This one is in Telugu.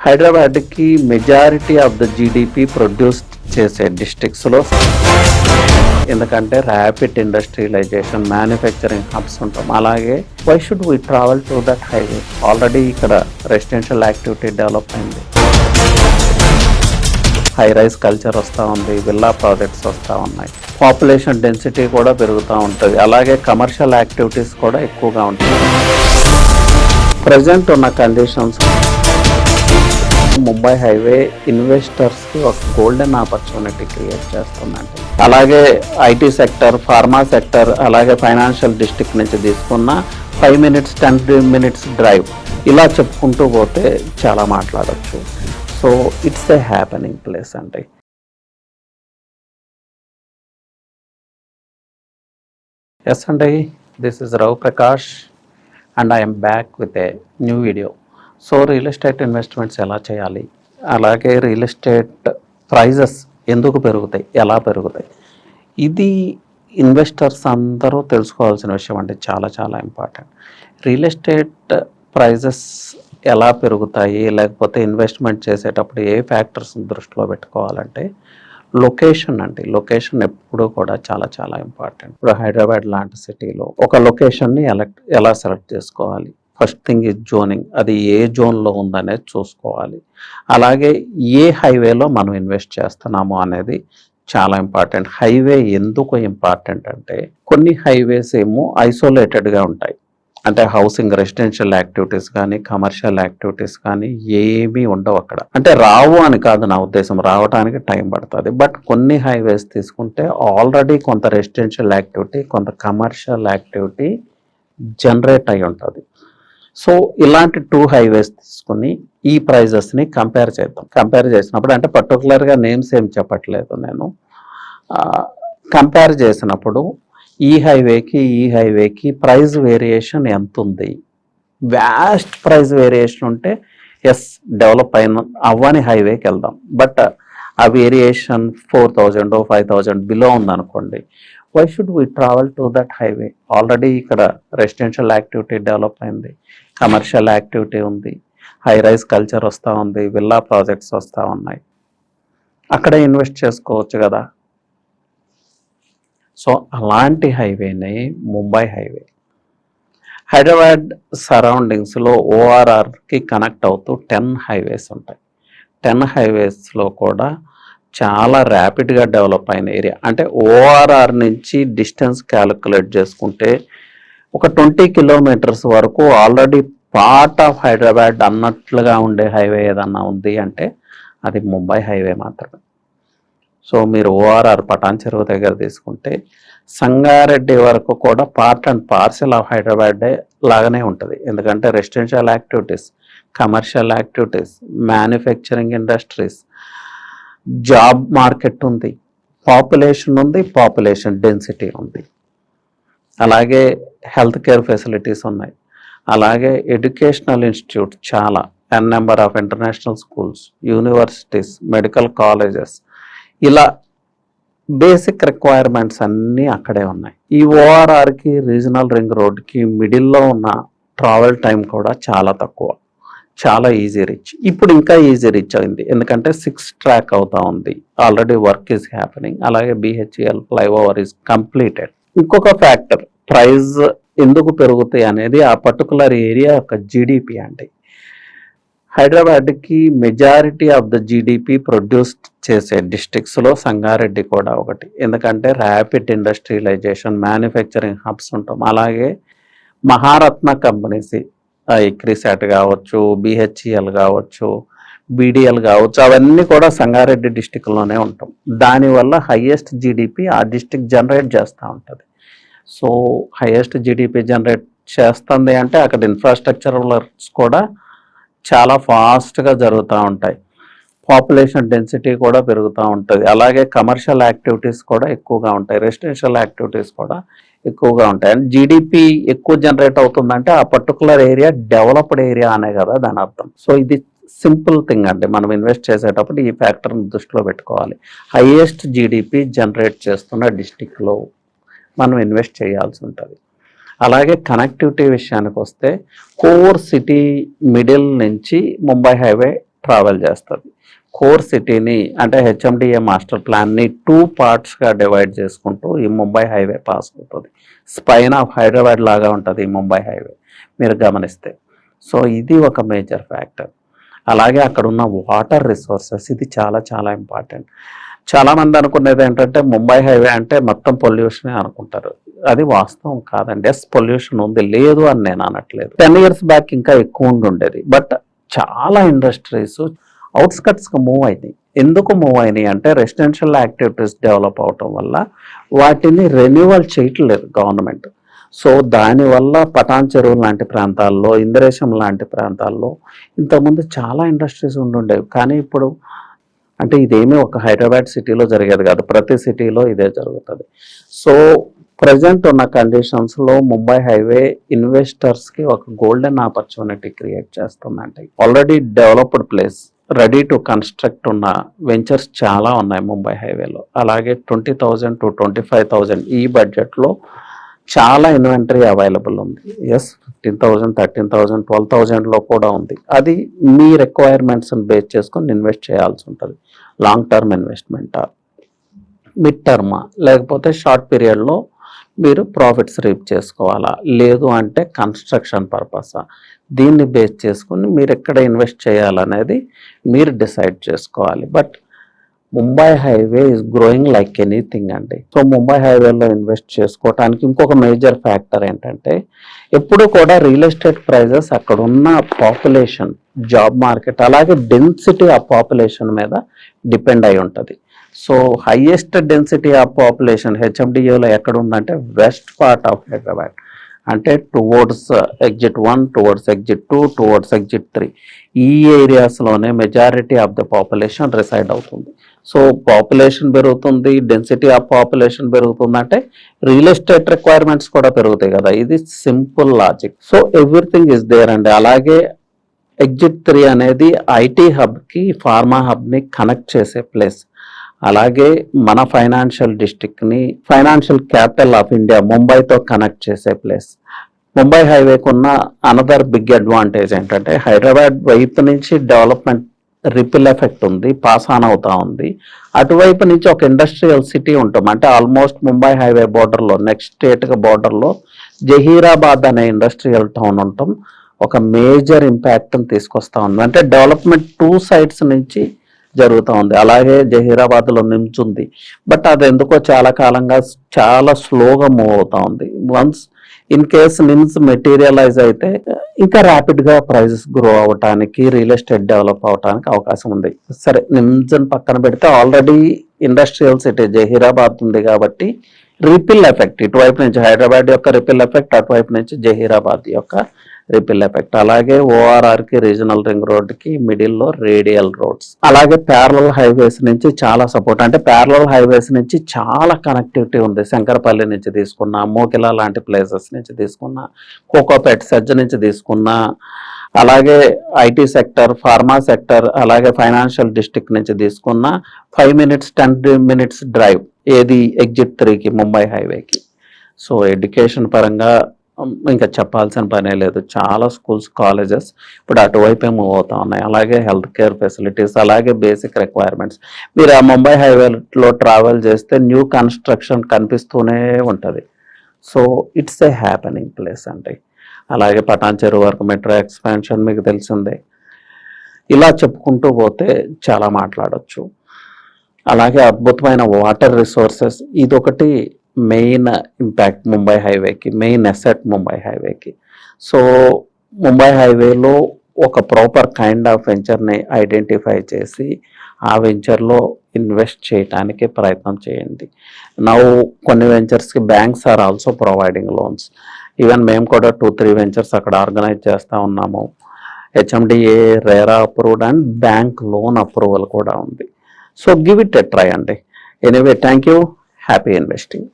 హైదరాబాద్కి majority of the GDP produce చేసే డిస్ట్రిక్ట్స్లో, ఎందుకంటే ర్యాపిడ్ ఇండస్ట్రియలైజేషన్, మ్యానుఫ్యాక్చరింగ్ హబ్స్ ఉంటాం. అలాగే why should we travel to that highway? Already ఇక్కడ రెసిడెన్షియల్ యాక్టివిటీ డెవలప్ అయింది, హై రైజ్ కల్చర్ వస్తూ ఉంది, విల్లా ప్రాజెక్ట్స్ వస్తూ ఉన్నాయి, పాపులేషన్ డెన్సిటీ కూడా పెరుగుతూ ఉంటుంది, అలాగే కమర్షియల్ యాక్టివిటీస్ కూడా ఎక్కువగా ఉంటాయి. ప్రజెంట్ ఉన్న కండిషన్స్ ముంబై హైవే ఇన్వెస్టర్స్కి ఒక గోల్డెన్ ఆపర్చునిటీ క్రియేట్ చేస్తుందండి. అలాగే ఐటీ సెక్టర్, ఫార్మా సెక్టర్, అలాగే ఫైనాన్షియల్ డిస్ట్రిక్ట్ నుంచి తీసుకున్న 5 minutes 10 minutes డ్రైవ్, ఇలా చెప్పుకుంటూ పోతే చాలా మాట్లాడచ్చు. So it's a happening place అండి. ఎస్ అండి, this is Rao Prakash and I'm back with a new video. So real estate investments ఎలా చేయాలి, అలాగే రియల్ ఎస్టేట్ ప్రైజెస్ ఎందుకు పెరుగుతాయి, ఎలా పెరుగుతాయి, ఇది ఇన్వెస్టర్స్ అందరూ తెలుసుకోవాల్సిన విషయం అండి. చాలా చాలా ఇంపార్టెంట్. రియల్ ఎస్టేట్ ప్రైజెస్ ఎలా పెరుగుతాయి, లేకపోతే ఇన్వెస్ట్మెంట్ చేసేటప్పుడు ఏ ఫ్యాక్టర్స్ దృష్టిలో పెట్టుకోవాలంటే లొకేషన్ అండి. లొకేషన్ ఎప్పుడూ కూడా చాలా చాలా ఇంపార్టెంట్. ఇప్పుడు హైదరాబాద్ లాంటి సిటీలో ఒక లొకేషన్ని ఎలా సెలెక్ట్ చేసుకోవాలి? First thing is zoning. అది ఏ జోన్లో ఉందనేది చూసుకోవాలి. అలాగే ఏ హైవేలో మనం ఇన్వెస్ట్ చేస్తున్నాము అనేది చాలా ఇంపార్టెంట్. హైవే ఎందుకు ఇంపార్టెంట్ అంటే కొన్ని హైవేస్ ఏమో ఐసోలేటెడ్గా ఉంటాయి, అంటే హౌసింగ్, రెసిడెన్షియల్ యాక్టివిటీస్ కానీ కమర్షియల్ యాక్టివిటీస్ కానీ ఏమీ ఉండవు అక్కడ. అంటే రావు అని కాదు నా ఉద్దేశం, రావడానికి టైం పడుతుంది. బట్ కొన్ని హైవేస్ తీసుకుంటే ఆల్రెడీ కొంత రెసిడెన్షియల్ యాక్టివిటీ, కొంత కమర్షియల్ యాక్టివిటీ జనరేట్ అయి ఉంటుంది. సో ఇలాంటి 2 హైవేస్ తీసుకుని ఈ ప్రైజెస్ని కంపేర్ చేద్దాం. కంపేర్ చేసినప్పుడు, అంటే పర్టికులర్గా నేమ్స్ ఏం చెప్పట్లేదు నేను, కంపేర్ చేసినప్పుడు ఈ హైవేకి ప్రైస్ వేరియేషన్ ఎంత ఉంది? వ్యాస్ట్ ప్రైస్ వేరియేషన్ ఉంటే ఎస్, డెవలప్ అవ్వని హైవేకి వెళ్దాం. బట్ ఆ వేరియేషన్ 4,000 5,000 బిలో ఉందనుకోండి, why should we travel to that highway? Already ఇక్కడ రెసిడెన్షియల్ యాక్టివిటీ డెవలప్ అయింది, కమర్షియల్ యాక్టివిటీ ఉంది, హై రైజ్ కల్చర్ వస్తూ ఉంది, విల్లా ప్రాజెక్ట్స్ వస్తూ ఉన్నాయి, అక్కడే ఇన్వెస్ట్ చేసుకోవచ్చు కదా. సో అలాంటి హైవేనే ముంబై హైవే. హైదరాబాద్ సరౌండింగ్స్లో ఓఆర్ఆర్కి కనెక్ట్ అవుతూ 10 హైవేస్ ఉంటాయి. 10 హైవేస్లో కూడా చాలా ర్యాపిడ్గా డెవలప్ అయిన ఏరియా. అంటే ఓఆర్ఆర్ నుంచి డిస్టెన్స్ క్యాలిక్యులేట్ చేసుకుంటే ఒక 20 kilometers వరకు ఆల్రెడీ పార్ట్ ఆఫ్ హైదరాబాద్ అన్నట్లుగా ఉండే హైవే ఏదన్నా ఉంది అంటే అది ముంబై హైవే మాత్రమే. సో మీరు ఓఆర్ఆర్ పటాన్ చెరువు దగ్గర తీసుకుంటే సంగారెడ్డి వరకు కూడా part and parcel of Hyderabad లాగానే ఉంటుంది. ఎందుకంటే residential activities, commercial activities, manufacturing industries, job market ఉంది, పాపులేషన్ ఉంది, పాపులేషన్ డెన్సిటీ ఉంది, అలాగే హెల్త్ కేర్ ఫెసిలిటీస్ ఉన్నాయి, అలాగే ఎడ్యుకేషనల్ ఇన్స్టిట్యూట్ చాలా, number of international schools, universities, medical colleges, ఇలా బేసిక్ రిక్వైర్మెంట్స్ అన్నీ అక్కడే ఉన్నాయి. ఈ ఓఆర్ఆర్కి, రీజనల్ రింగ్ రోడ్కి మిడిల్లో ఉన్న ట్రావెల్ టైం కూడా చాలా తక్కువ, చాలా ఈజీ రీచ్. ఇప్పుడు ఇంకా ఈజీ రీచ్ అయింది, ఎందుకంటే 6 track అవుతా ఉంది, ఆల్రెడీ వర్క్ ఈజ్ హ్యాపెనింగ్. అలాగే BHEL ఫ్లైఓవర్ ఈజ్ కంప్లీటెడ్. ఇంకొక ఫ్యాక్టర్, ప్రైస్ ఎందుకు పెరుగుతాయి అనేది ఆ పర్టికులర్ ఏరియా యొక్క జీడిపి అండి. హైదరాబాద్కి majority of the GDP produce చేసే డిస్ట్రిక్ట్స్లో సంగారెడ్డి కూడా ఒకటి, ఎందుకంటే ర్యాపిడ్ ఇండస్ట్రియలైజేషన్, మ్యానుఫ్యాక్చరింగ్ హబ్స్ ఉంటాం. అలాగే మహారత్న కంపెనీస్, ఇక్రిసాట్ కావచ్చు, BHEL కావచ్చు, BDL కావచ్చు, అవన్నీ కూడా సంగారెడ్డి డిస్టిక్లోనే ఉంటాం. దానివల్ల హైయెస్ట్ జీడిపి ఆ డిస్టిక్ జనరేట్ చేస్తూ ఉంటుంది. సో హైయెస్ట్ జీడిపి జనరేట్ చేస్తుంది అంటే అక్కడ ఇన్ఫ్రాస్ట్రక్చర్ వర్క్స్ కూడా చాలా ఫాస్ట్గా జరుగుతూ ఉంటాయి, పాపులేషన్ డెన్సిటీ కూడా పెరుగుతూ ఉంటుంది, అలాగే కమర్షియల్ యాక్టివిటీస్ కూడా ఎక్కువగా ఉంటాయి, రెసిడెన్షియల్ యాక్టివిటీస్ కూడా ఎక్కువగా ఉంటాయి. అండ్ జీడిపి ఎక్కువ జనరేట్ అవుతుందంటే ఆ పర్టికులర్ ఏరియా డెవలప్డ్ ఏరియా అనే కదా దాని అర్థం. సో ఇది సింపుల్ థింగ్ అండి, మనం ఇన్వెస్ట్ చేసేటప్పుడు ఈ ఫ్యాక్టర్ని దృష్టిలో పెట్టుకోవాలి. హైయెస్ట్ జీడిపి జనరేట్ చేస్తున్న డిస్టిక్లో మనం ఇన్వెస్ట్ చేయాల్సి ఉంటుంది. అలాగే కనెక్టివిటీ విషయానికి వస్తే కోర్ సిటీ మిడిల్ నుంచి ముంబై హైవే ట్రావెల్ చేస్తుంది. కోర్ సిటీని అంటే హెచ్ఎండిఏ మాస్టర్ ప్లాన్ని 2 పార్ట్స్గా డివైడ్ చేసుకుంటూ ఈ ముంబై హైవే పాస్ అవుతుంది. స్పైన్ ఆఫ్ హైదరాబాద్ లాగా ఉంటుంది ఈ ముంబై హైవే మీరు గమనిస్తే. సో ఇది ఒక మేజర్ ఫ్యాక్టర్. అలాగే అక్కడ ఉన్న వాటర్ రిసోర్సెస్, ఇది చాలా చాలా ఇంపార్టెంట్. చాలామంది అనుకునేది ఏంటంటే ముంబై హైవే అంటే మొత్తం పొల్యూషనే అనుకుంటారు. అది వాస్తవం కాదండి. పొల్యూషన్ ఉంది, లేదు అని నేను అనట్లేదు. 10 years బ్యాక్ ఇంకా ఎక్కువ ఉండేది. బట్ చాలా ఇండస్ట్రీస్ అవుట్స్కట్స్కి మూవ్ అయినాయి. ఎందుకు మూవ్ అయినాయి అంటే రెసిడెన్షియల్ యాక్టివిటీస్ డెవలప్ అవటం వల్ల వాటిని రెన్యువల్ చేయట్లేదు గవర్నమెంట్. సో దానివల్ల పటాన్ చెరువు లాంటి ప్రాంతాల్లో, ఇంద్రేశం లాంటి ప్రాంతాల్లో ఇంతకుముందు చాలా ఇండస్ట్రీస్ ఉండుండేవి. కానీ ఇప్పుడు అంటే ఇదేమీ ఒక హైదరాబాద్ సిటీలో జరిగేది కాదు, ప్రతి సిటీలో ఇదే జరుగుతుంది. సో ప్రజెంట్ ఉన్న కండిషన్స్లో ముంబై హైవే ఇన్వెస్టర్స్కి ఒక గోల్డెన్ ఆపర్చునిటీ క్రియేట్ చేస్తుందంటే, already developed place, ready to construct ఉన్న వెంచర్స్ చాలా ఉన్నాయి ముంబై హైవేలో. అలాగే 20,000 to 25,000 ఈ బడ్జెట్లో చాలా ఇన్వెంటరీ అవైలబుల్ ఉంది. 15,000, 13,000, 12,000లో కూడా ఉంది. అది మీ రిక్వైర్మెంట్స్ని బేస్ చేసుకొని ఇన్వెస్ట్ చేయాల్సి ఉంటుంది. లాంగ్ టర్మ్ ఇన్వెస్ట్మెంటా, మిడ్ టర్మా, లేకపోతే షార్ట్ పీరియడ్లో మీరు ప్రాఫిట్స్ రీప్ చేసుకోవాలా, లేదు అంటే కన్స్ట్రక్షన్ పర్పసా, దీన్ని బేస్ చేసుకుని మీరు ఎక్కడ ఇన్వెస్ట్ చేయాలనేది మీరు డిసైడ్ చేసుకోవాలి. But Mumbai highway is growing like anything అండి. సో ముంబై హైవేలో ఇన్వెస్ట్ చేసుకోవటానికి ఇంకొక మేజర్ ఫ్యాక్టర్ ఏంటంటే, ఎప్పుడు కూడా రియల్ ఎస్టేట్ ప్రైజెస్ అక్కడ ఉన్న పాపులేషన్, జాబ్ మార్కెట్, అలాగే డెన్సిటీ ఆఫ్ పాపులేషన్ మీద డిపెండ్ అయి ఉంటుంది. So highest density of population హెచ్ఎండిఏలో ఎక్కడ ఉందంటే వెస్ట్ పార్ట్ ఆఫ్ హైదరాబాద్, అంటే towards exit 1, towards exit 2, towards exit 3, ఈ ఏరియాస్లోనే majority of the population reside అవుతుంది. సో పాపులేషన్ పెరుగుతుంది, డెన్సిటీ ఆఫ్ పాపులేషన్ పెరుగుతుందంటే రియల్ ఎస్టేట్ రిక్వైర్మెంట్స్ కూడా పెరుగుతాయి కదా. ఇది simple logic. So everything is there అండి. అలాగే ఎగ్జిట్ 3 అనేది ఐటీ హబ్కి, ఫార్మా హబ్ని కనెక్ట్ చేసే ప్లేస్. అలాగే మన ఫైనాన్షియల్ డిస్ట్రిక్ట్ని ఫైనాన్షియల్ క్యాపిటల్ ఆఫ్ ఇండియా ముంబైతో కనెక్ట్ చేసే ప్లేస్. ముంబై హైవేకు ఉన్న అనదర్ బిగ్ అడ్వాంటేజ్ ఏంటంటే, హైదరాబాద్ వైపు నుంచి డెవలప్మెంట్ రిపిల్ ఎఫెక్ట్ ఉంది, పాస్ ఆన్ అవుతా ఉంది. అటువైపు నుంచి ఒక ఇండస్ట్రియల్ సిటీ ఉంటాం, అంటే ఆల్మోస్ట్ ముంబై హైవే బోర్డర్లో, నెక్స్ట్ స్టేట్గా బోర్డర్లో జహీరాబాద్ అనే ఇండస్ట్రియల్ టౌన్ ఉంటాం. ఒక మేజర్ ఇంపాక్ట్ని తీసుకొస్తా ఉంది. అంటే డెవలప్మెంట్ 2 sides నుంచి జరుగుతూ ఉంది. అలాగే జహీరాబాద్లో నిమ్స్ ఉంది, బట్ అది ఎందుకో చాలా కాలంగా చాలా స్లోగా మూవ్ అవుతా ఉంది. Once in case NIMS materialise అయితే ఇంకా ర్యాపిడ్గా ప్రైజెస్ గ్రో అవటానికి, రియల్ ఎస్టేట్ డెవలప్ అవటానికి అవకాశం ఉంది. సరే, నిమ్స్ని పక్కన పెడితే ఆల్రెడీ ఇండస్ట్రియల్ సిటీ జహీరాబాద్ ఉంది కాబట్టి రిపిల్ ఎఫెక్ట్, ఇటువైపు నుంచి హైదరాబాద్ యొక్క రిపిల్ ఎఫెక్ట్, అటువైపు నుంచి జహీరాబాద్ యొక్క రిపిల్ ఎఫెక్ట్. అలాగే ఓఆర్ఆర్కి, రీజనల్ రింగ్ రోడ్కి మిడిల్లో రేడియల్ రోడ్స్, అలాగే ప్యారలల్ హైవేస్ నుంచి చాలా సపోర్ట్, అంటే ప్యారలల్ హైవేస్ నుంచి చాలా కనెక్టివిటీ ఉంది. శంకరపల్లి నుంచి తీసుకున్న, మోకిలా లాంటి ప్లేసెస్ నుంచి తీసుకున్న, కోకోపేట్ సజ్జ నుంచి తీసుకున్న, అలాగే ఐటీ సెక్టర్, ఫార్మా సెక్టర్, అలాగే ఫైనాన్షియల్ డిస్ట్రిక్ట్ నుంచి తీసుకున్న 5 minutes 10 minutes డ్రైవ్ ఏది ఎగ్జిట్ 3కి, ముంబై హైవేకి. సో ఎడ్యుకేషన్ పరంగా ఇంకా చెప్పాల్సిన పనే లేదు. చాలా స్కూల్స్, కాలేజెస్ ఇప్పుడు అటువైపే మూవ్ అవుతా ఉన్నాయి. అలాగే హెల్త్ కేర్ ఫెసిలిటీస్, అలాగే బేసిక్ రిక్వైర్మెంట్స్. మీరు ఆ ముంబై హైవేలో ట్రావెల్ చేస్తే న్యూ కన్స్ట్రక్షన్ కనిపిస్తూనే ఉంటుంది. So it's a happening place అండి. అలాగే పటాన్ చెరువు వరకు మెట్రో ఎక్స్పాన్షన్ మీకు తెలిసిందే. ఇలా చెప్పుకుంటూ పోతే చాలా మాట్లాడచ్చు. అలాగే అద్భుతమైన వాటర్ రిసోర్సెస్, ఇదొకటి మెయిన్ ఇంపాక్ట్ ముంబై హైవేకి, మెయిన్ అసెట్ ముంబై హైవేకి. సో ముంబై హైవేలో ఒక ప్రాపర్ కైండ్ ఆఫ్ వెంచర్ని ఐడెంటిఫై చేసి ఆ వెంచర్లో ఇన్వెస్ట్ చేయడానికి ప్రయత్నం చేయండి. నౌ కొన్ని వెంచర్స్కి banks are also providing loans. Even మేము కూడా 2-3 వెంచర్స్ అక్కడ ఆర్గనైజ్ చేస్తూ ఉన్నాము. HMDA RERA approved and bank loan approval కూడా ఉంది. So give it a try అండి. Anyway, thank you. Happy investing.